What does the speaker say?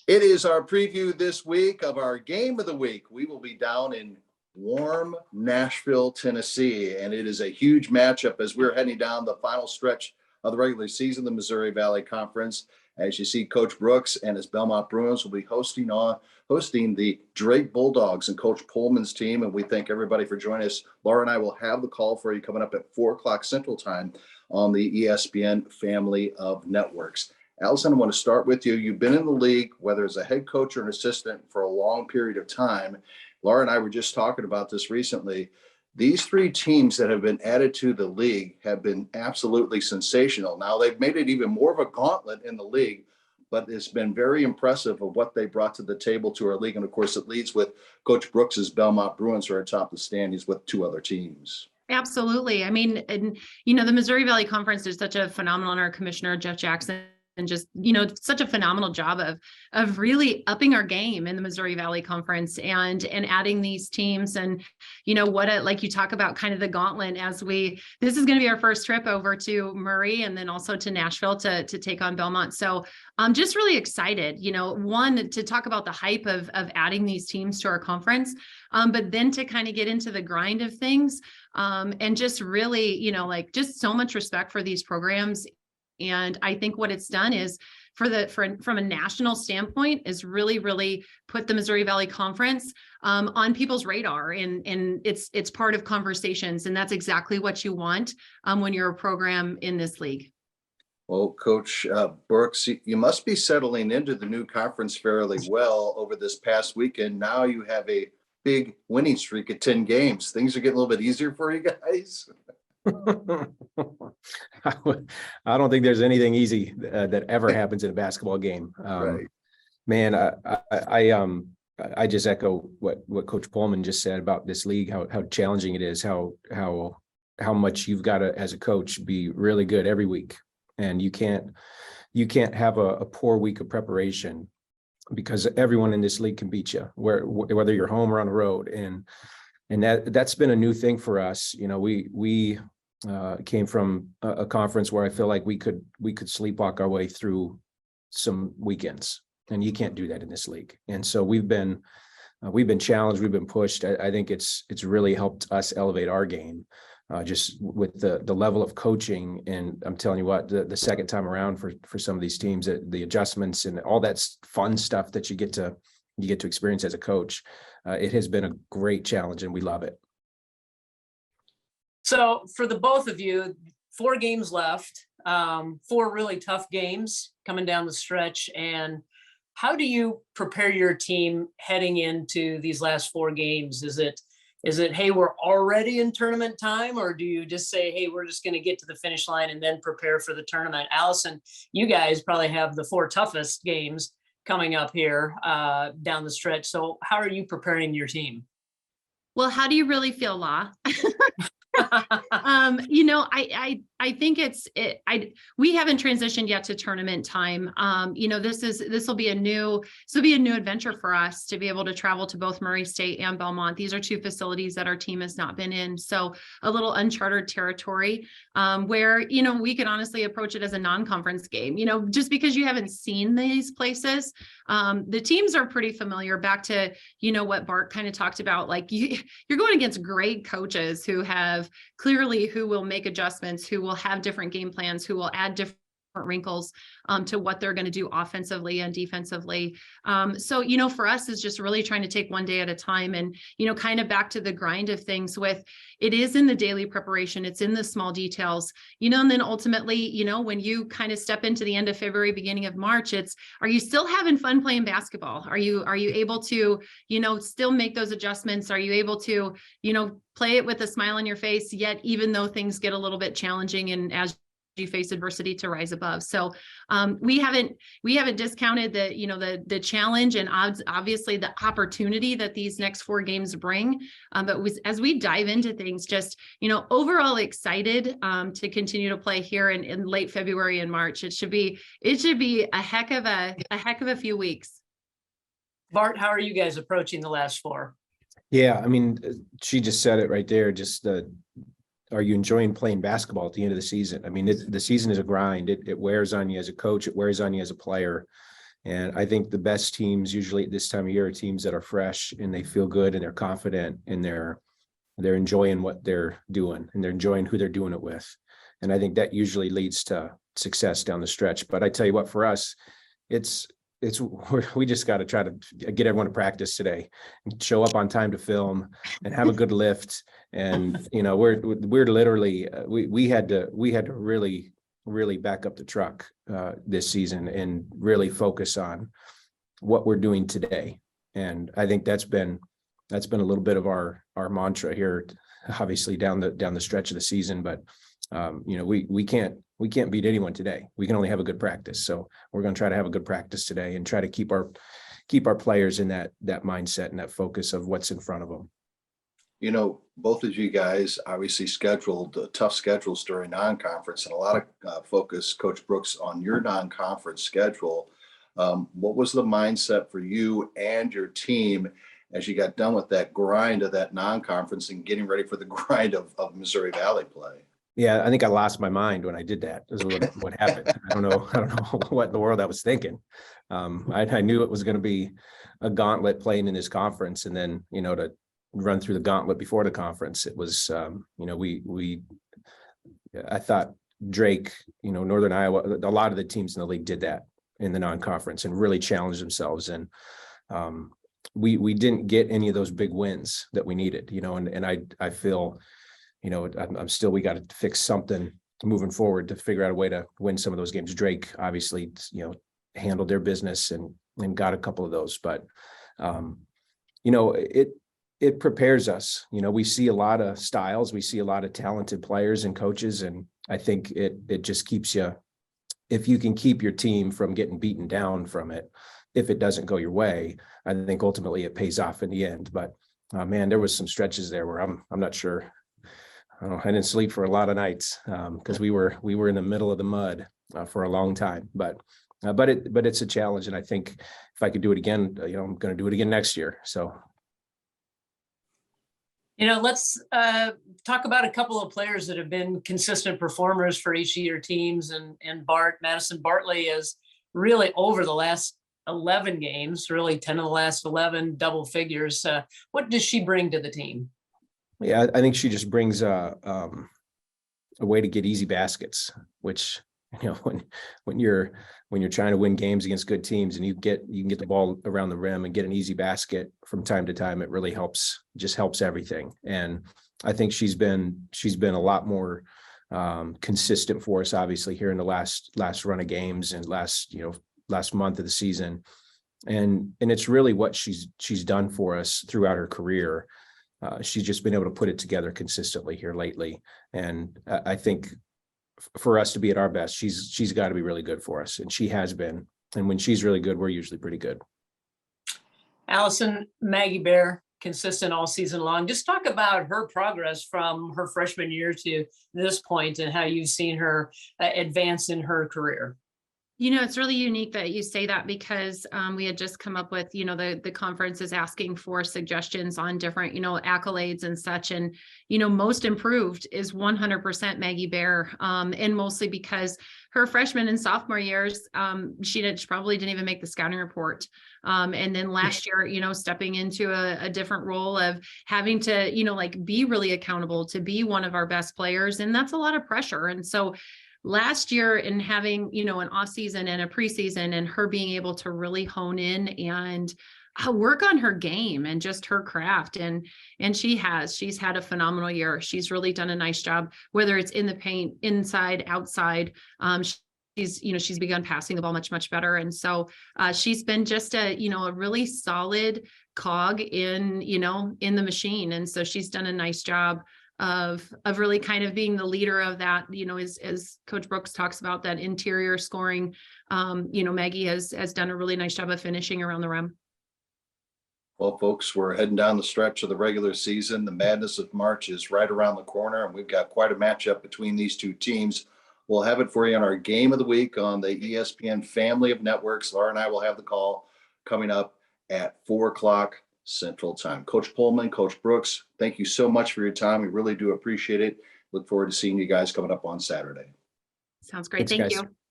It is our preview this week of our game of the week. We will be down in warm Nashville, Tennessee, and it is a huge matchup as we're heading down the final stretch of the regular season of the Missouri Valley Conference. As you see, Coach Brooks and his Belmont Bruins will be hosting the Drake Bulldogs and Coach Pohlman's team. And we thank everybody for joining us. Laura and I will have the call for you coming up at 4 o'clock Central Time on the ESPN family of networks. Allison, I want to start with you. You've been in the league, whether as a head coach or an assistant, for a long period of time. Laura and I were just talking about this recently. These three teams that have been added to the league have been absolutely sensational. Now, they've made it even more of a gauntlet in the league, but it's been very impressive of what they brought to the table to our league. And, of course, it leads with Coach Brooks's Belmont Bruins, who are atop the standings with two other teams. Absolutely. I mean, and, the Missouri Valley Conference did such a phenomenal, and our commissioner, Jeff Jackson, and just, such a phenomenal job of really upping our game in the Missouri Valley Conference and adding these teams. And, like you talk about kind of the gauntlet this is going to be our first trip over to Murray and then also to Nashville to take on Belmont. So I'm just really excited, one, to talk about the hype of adding these teams to our conference, but then to kind of get into the grind of things, and just really, just so much respect for these programs. And I think what it's done is from a national standpoint is really, really put the Missouri Valley Conference on people's radar, and it's part of conversations. And that's exactly what you want when you're a program in this league. Well, Coach Brooks, you must be settling into the new conference fairly well over this past weekend. Now you have a big winning streak at 10 games. Things are getting a little bit easier for you guys. I don't think there's anything easy that ever happens in a basketball game. Right. Man, I just echo what Coach Pohlman just said about this league, how challenging it is, how much you've got to, as a coach, be really good every week. And you can't have a poor week of preparation, because everyone in this league can beat you, whether you're home or on the road. And that's been a new thing for us. We came from a conference where I feel like we could sleepwalk our way through some weekends, and you can't do that in this league. And so we've been challenged, we've been pushed. I think it's really helped us elevate our game, just with the level of coaching. And I'm telling you what, the second time around for some of these teams, the adjustments and all that fun stuff that you get to experience as a coach, it has been a great challenge, and we love it. So for the both of you, 4 games left, 4 really tough games coming down the stretch. And how do you prepare your team heading into these last 4 games? Is it, hey, we're already in tournament time? Or do you just say, hey, we're just going to get to the finish line and then prepare for the tournament? Allison, you guys probably have the 4 toughest games coming up here down the stretch. So how are you preparing your team? Well, how do you really feel, La? I think we haven't transitioned yet to tournament time. This will be a new adventure for us to be able to travel to both Murray State and Belmont. These are 2 facilities that our team has not been in. So a little uncharted territory, where, we could honestly approach it as a non-conference game, just because you haven't seen these places. The teams are pretty familiar, back to, what Bart kind of talked about, like you're going against great coaches who will make adjustments, who will have different game plans, who will add different wrinkles to what they're going to do offensively and defensively. So, for us is just really trying to take one day at a time, and, kind of back to the grind of things it is in the daily preparation. It's in the small details, and then ultimately, when you kind of step into the end of February, beginning of March, are you still having fun playing basketball? Are you able to, still make those adjustments? Are you able to, play it with a smile on your face, yet even though things get a little bit challenging, and as you face adversity, to rise above? So we haven't discounted the challenge and obviously the opportunity that these next 4 games bring. But as we dive into things, just, overall excited to continue to play here in late February and March. It should be a heck of a few weeks. Bart, how are you guys approaching the last 4? Yeah, I mean, she just said it right there. Just are you enjoying playing basketball at the end of the season? I mean, the season is a grind. It wears on you as a coach. It wears on you as a player. And I think the best teams usually at this time of year are teams that are fresh and they feel good and they're confident and they're enjoying what they're doing and they're enjoying who they're doing it with. And I think that usually leads to success down the stretch. But I tell you what, for us, we just got to try to get everyone to practice today and show up on time to film and have a good lift. And, you know, we're literally, we had to really back up the truck this season and really focus on what we're doing today. And I think that's been a little bit of our mantra here, obviously down the stretch of the season. But you know, we can't beat anyone today. We can only have a good practice. So we're going to try to have a good practice today and try to keep our players in that mindset and that focus of what's in front of them. You know, both of you guys obviously scheduled tough schedules during non-conference, and a lot of focus, Coach Brooks, on your non-conference schedule. What was the mindset for you and your team as you got done with that grind of that non-conference and getting ready for the grind of Missouri Valley play? Yeah, I think I lost my mind when I did that. This is what happened. I don't know what in the world I was thinking. I knew it was going to be a gauntlet playing in this conference, and then, you know, to run through the gauntlet before the conference, it was, you know, I thought Drake, you know, Northern Iowa, a lot of the teams in the league did that in the non-conference and really challenged themselves. And we didn't get any of those big wins that we needed, you know, and I feel, you know, we got to fix something moving forward to figure out a way to win some of those games. Drake obviously, you know, handled their business and got a couple of those, but you know, it prepares us. You know, we see a lot of styles, we see a lot of talented players and coaches, and I think it just keeps you, if you can keep your team from getting beaten down from it, if it doesn't go your way, I think ultimately it pays off in the end. But man, there was some stretches there where I'm not sure. I didn't sleep for a lot of nights because we were in the middle of the mud for a long time. But it's a challenge, and I think if I could do it again, you know, I'm going to do it again next year. So, you know, let's talk about a couple of players that have been consistent performers for each of your teams. And Bart, Madison Bartley, is really over the last 11 games, really 10 of the last 11, double figures. What does she bring to the team? Yeah, I think she just brings a way to get easy baskets, which, you know, when you're trying to win games against good teams and you can get the ball around the rim and get an easy basket from time to time, it really just helps everything. And I think she's been a lot more consistent for us, obviously, here in the last run of games and last month of the season. And it's really what she's done for us throughout her career. She's just been able to put it together consistently here lately. And I think for us to be at our best, she's got to be really good for us. And she has been. And when she's really good, we're usually pretty good. Allison, Maggie Bear, consistent all season long. Just talk about her progress from her freshman year to this point and how you've seen her advance in her career. You know, it's really unique that you say that because we had just come up with, you know, the conference is asking for suggestions on different, you know, accolades and such. And, you know, most improved is 100% Maggie Bear. And mostly because her freshman and sophomore years, she probably didn't even make the scouting report. And then last year, you know, stepping into a different role of having to, you know, like be really accountable to be one of our best players. And that's a lot of pressure. And so last year, in having, you know, an off season and a preseason, and her being able to really hone in and work on her game and just her craft. And she's had a phenomenal year. She's really done a nice job, whether it's in the paint, inside, outside. She's begun passing the ball much, much better. And so she's been just a really solid cog in the machine. And so she's done a nice job of really kind of being the leader of that, you know, as Coach Brooks talks about that interior scoring. Maggie has done a really nice job of finishing around the rim. Well, folks, we're heading down the stretch of the regular season. The madness of March is right around the corner, and we've got quite a matchup between these two teams. We'll have it for you on our game of the week on the ESPN family of networks. Laura and I will have the call coming up at 4:00 Central Time. Coach Pohlman, Coach Brooks, thank you so much for your time. We really do appreciate it. Look forward to seeing you guys coming up on Saturday. Sounds great. Thanks, Thank guys. you.